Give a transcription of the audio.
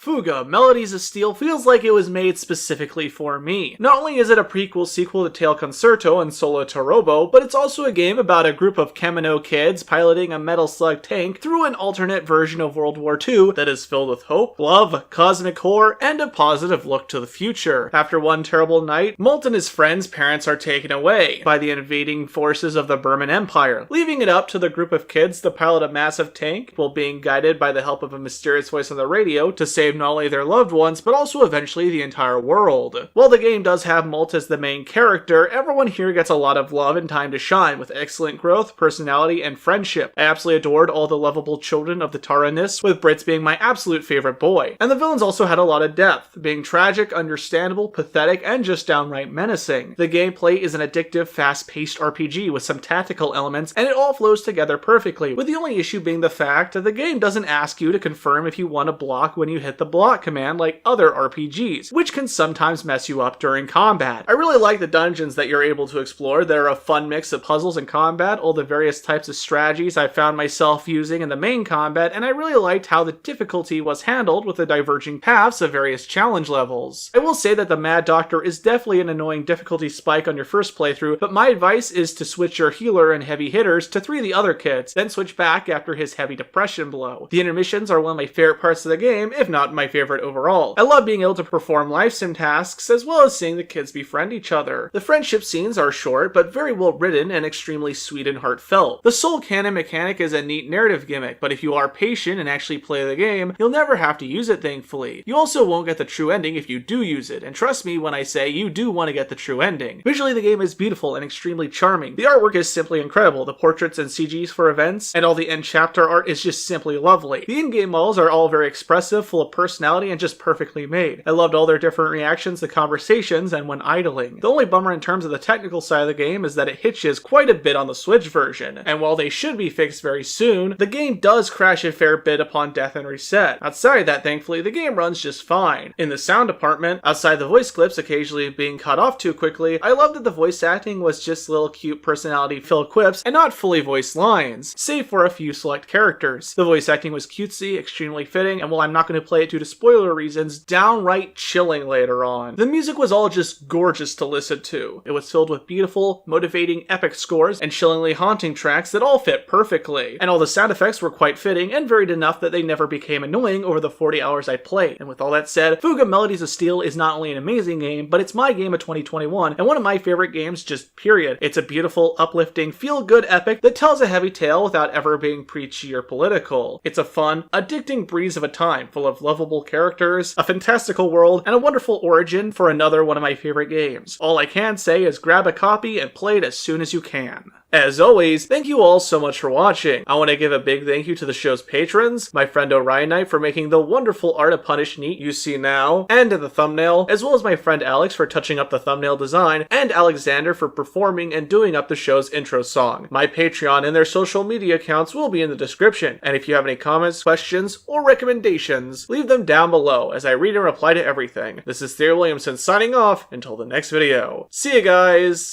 Fuga, Melodies of Steel feels like it was made specifically for me. Not only is it a prequel sequel to Tail Concerto and Solo Torobo, but it's also a game about a group of Kamino kids piloting a metal slug tank through an alternate version of World War II that is filled with hope, love, cosmic horror, and a positive look to the future. After one terrible night, Molt and his friends' parents are taken away by the invading forces of the Burman Empire, leaving it up to the group of kids to pilot a massive tank while being guided by the help of a mysterious voice on the radio to save not only their loved ones, but also eventually the entire world. While the game does have Molt as the main character, everyone here gets a lot of love and time to shine, with excellent growth, personality, and friendship. I absolutely adored all the lovable children of the Taranis, with Brits being my absolute favorite boy. And the villains also had a lot of depth, being tragic, understandable, pathetic, and just downright menacing. The gameplay is an addictive, fast-paced RPG with some tactical elements, and it all flows together perfectly, with the only issue being the fact that the game doesn't ask you to confirm if you want to block when you hit the block command like other RPGs, which can sometimes mess you up during combat. I really like the dungeons that you're able to explore. They're a fun mix of puzzles and combat, all the various types of strategies I found myself using in the main combat, and I really liked how the difficulty was handled with the diverging paths of various challenge levels. I will say that the Mad Doctor is definitely an annoying difficulty spike on your first playthrough, but my advice is to switch your healer and heavy hitters to 3 of the other kids, then switch back after his heavy depression blow. The intermissions are one of my favorite parts of the game, if not my favorite overall. I love being able to perform life sim tasks as well as seeing the kids befriend each other. The friendship scenes are short but very well written and extremely sweet and heartfelt. The soul cannon mechanic is a neat narrative gimmick, but if you are patient and actually play the game, you'll never have to use it, thankfully. You also won't get the true ending if you do use it, and trust me when I say you do want to get the true ending. Visually, the game is beautiful and extremely charming. The artwork is simply incredible. The portraits and CGs for events and all the end chapter art is just simply lovely. The in-game models are all very expressive, full of personality, and just perfectly made. I loved all their different reactions to conversations and when idling. The only bummer in terms of the technical side of the game is that it hitches quite a bit on the Switch version, and while they should be fixed very soon, the game does crash a fair bit upon death and reset. Outside of that, thankfully, the game runs just fine. In the sound department, outside the voice clips occasionally being cut off too quickly, I love that the voice acting was just little cute personality-filled quips and not fully voiced lines, save for a few select characters. The voice acting was cutesy, extremely fitting, and while I'm not going to play it due to spoiler reasons, downright chilling later on. The music was all just gorgeous to listen to. It was filled with beautiful, motivating, epic scores and chillingly haunting tracks that all fit perfectly. And all the sound effects were quite fitting and varied enough that they never became annoying over the 40 hours I played. And with all that said, Fuga Melodies of Steel is not only an amazing game, but it's my game of 2021 and one of my favorite games just period. It's a beautiful, uplifting, feel-good epic that tells a heavy tale without ever being preachy or political. It's a fun, addicting breeze of a time full of lovable characters, a fantastical world, and a wonderful origin for another one of my favorite games. All I can say is grab a copy and play it as soon as you can. As always, thank you all so much for watching. I want to give a big thank you to the show's patrons, my friend Orion Knight for making the wonderful Art of Punish Neat you see now, and the thumbnail, as well as my friend Alex for touching up the thumbnail design, and Alexander for performing and doing up the show's intro song. My Patreon and their social media accounts will be in the description, and if you have any comments, questions, or recommendations, leave them down below as I read and reply to everything. This is Thierry Williamson signing off until the next video. See you guys!